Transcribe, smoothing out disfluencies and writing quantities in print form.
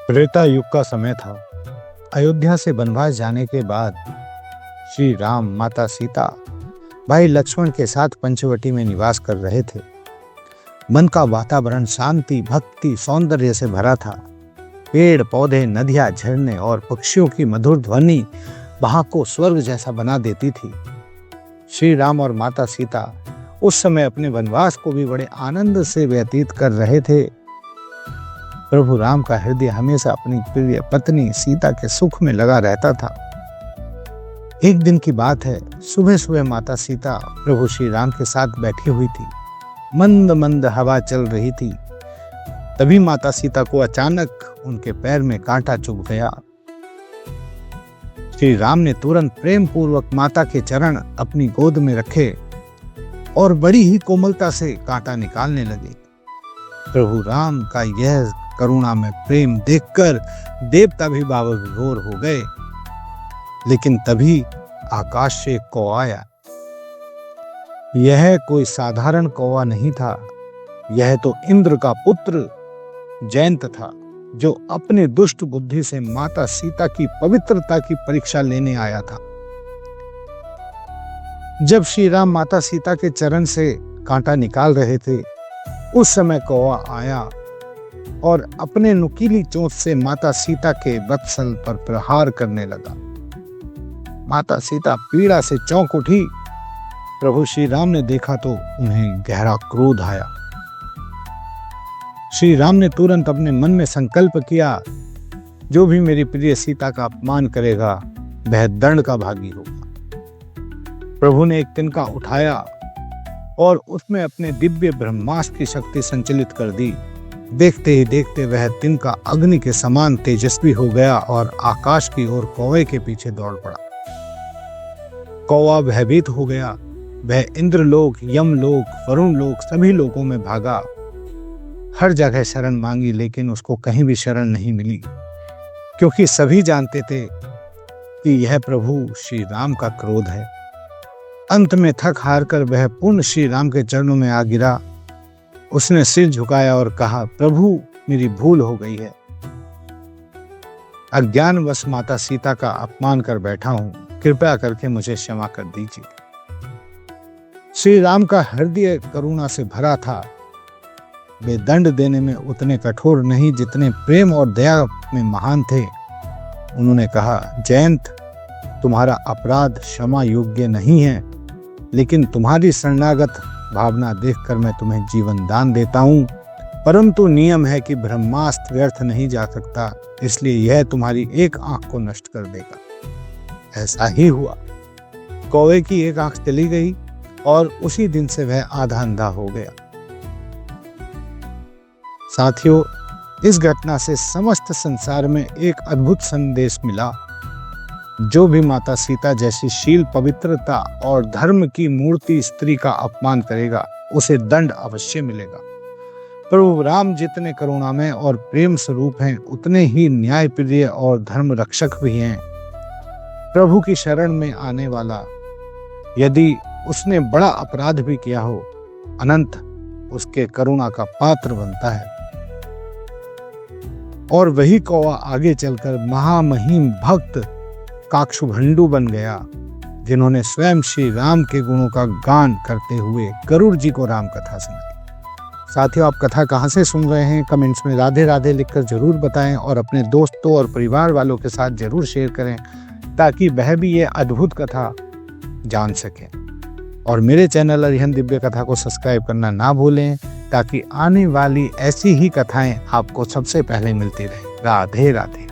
त्रेता युग का समय था। अयोध्या से वनवास जाने के बाद श्री राम, माता सीता, भाई लक्ष्मण के साथ पंचवटी में निवास कर रहे थे। मन का वातावरण शांति, भक्ति, सौंदर्य से भरा था। पेड़ पौधे, नदियां, झरने और पक्षियों की मधुर ध्वनि वहां को स्वर्ग जैसा बना देती थी। श्री राम और माता सीता उस समय अपने वनवास को भी बड़े आनंद से व्यतीत कर रहे थे। प्रभु राम का हृदय हमेशा अपनी प्रिय पत्नी सीता के सुख में लगा रहता था। एक दिन की बात है, सुबह सुबह माता सीता प्रभु श्री राम के साथ बैठी हुई थी। मंद मंद हवा चल रही थी। तभी माता सीता को अचानक उनके पैर में कांटा चुभ गया। श्री राम ने तुरंत प्रेम पूर्वक माता के चरण अपनी गोद में रखे और बड़ी ही कोमलता से कांटा निकालने लगे। प्रभु राम का यह करुणा में प्रेम देखकर देवता भी भावविभोर हो गए। लेकिन तभी आकाश से एक कौवा आया। यह कोई साधारण कौवा नहीं था, यह तो इंद्र का पुत्र जयंत था, जो अपने दुष्ट बुद्धि से माता सीता की पवित्रता की परीक्षा लेने आया था। जब श्री राम माता सीता के चरण से कांटा निकाल रहे थे, उस समय कौवा आया और अपने नुकीली चोंच से माता सीता के वत्सल पर प्रहार करने लगा। माता सीता पीड़ा से चौंक उठी। प्रभु श्री राम ने देखा तो उन्हें गहरा क्रोध आया। श्री राम ने तुरंत अपने मन में संकल्प किया, जो भी मेरी प्रिय सीता का अपमान करेगा वह दंड का भागी होगा। प्रभु ने एक तिनका उठाया और उसमें अपने दिव्य ब्रह्मास्त्र की शक्ति संचलित कर दी। देखते ही देखते वह तिनका अग्नि के समान तेजस्वी हो गया और आकाश की ओर कौवे के पीछे दौड़ पड़ा। कौवा भयभीत हो गया। वह इंद्रलोक, यमलोक, वरुण लोक सभी लोकों में भागा। हर जगह शरण मांगी, लेकिन उसको कहीं भी शरण नहीं मिली, क्योंकि सभी जानते थे कि यह प्रभु श्री राम का क्रोध है। अंत में थक हार कर वह पुनः श्री राम के चरणों में आ गिरा। उसने सिर झुकाया और कहा, प्रभु मेरी भूल हो गई है। अज्ञानवश माता सीता का अपमान कर बैठा हूं, कृपया करके मुझे क्षमा कर दीजिए। श्री राम का हृदय करुणा से भरा था। वे दंड देने में उतने कठोर नहीं जितने प्रेम और दया में महान थे। उन्होंने कहा, जयंत, तुम्हारा अपराध क्षमा योग्य नहीं है, लेकिन तुम्हारी शरणागत भावना देखकर मैं तुम्हें जीवन दान देता हूं। परंतु नियम है कि ब्रह्मास्त्र व्यर्थ नहीं जा सकता, इसलिए यह तुम्हारी एक आंख को नष्ट कर देगा। ऐसा ही हुआ। कौवे की एक आंख चली गई और उसी दिन से वह आधा अंधा हो गया। साथियों, इस घटना से समस्त संसार में एक अद्भुत संदेश मिला। जो भी माता सीता जैसी शील, पवित्रता और धर्म की मूर्ति स्त्री का अपमान करेगा, उसे दंड अवश्य मिलेगा। प्रभु राम जितने करुणामय और प्रेम स्वरूप हैं, उतने ही न्यायप्रिय और धर्म रक्षक भी हैं। प्रभु की शरण में आने वाला, यदि उसने बड़ा अपराध भी किया हो, अनंत उसके करुणा का पात्र बनता है। और वही कौवा आगे चलकर महामहिम भक्त काक्षुभंडु बन गया, जिन्होंने स्वयं श्री राम के गुणों का गान करते हुए गरुड़ जी को राम कथा सुनाई। साथियों, आप कथा कहाँ से सुन रहे हैं? कमेंट्स में राधे राधे लिखकर जरूर बताएं और अपने दोस्तों और परिवार वालों के साथ जरूर शेयर करें, ताकि वह भी ये अद्भुत कथा जान सके। और मेरे चैनल अरिहंत दिव्य कथा को सब्सक्राइब करना ना भूलें, ताकि आने वाली ऐसी ही कथाएं आपको सबसे पहले मिलती रहे। राधे राधे।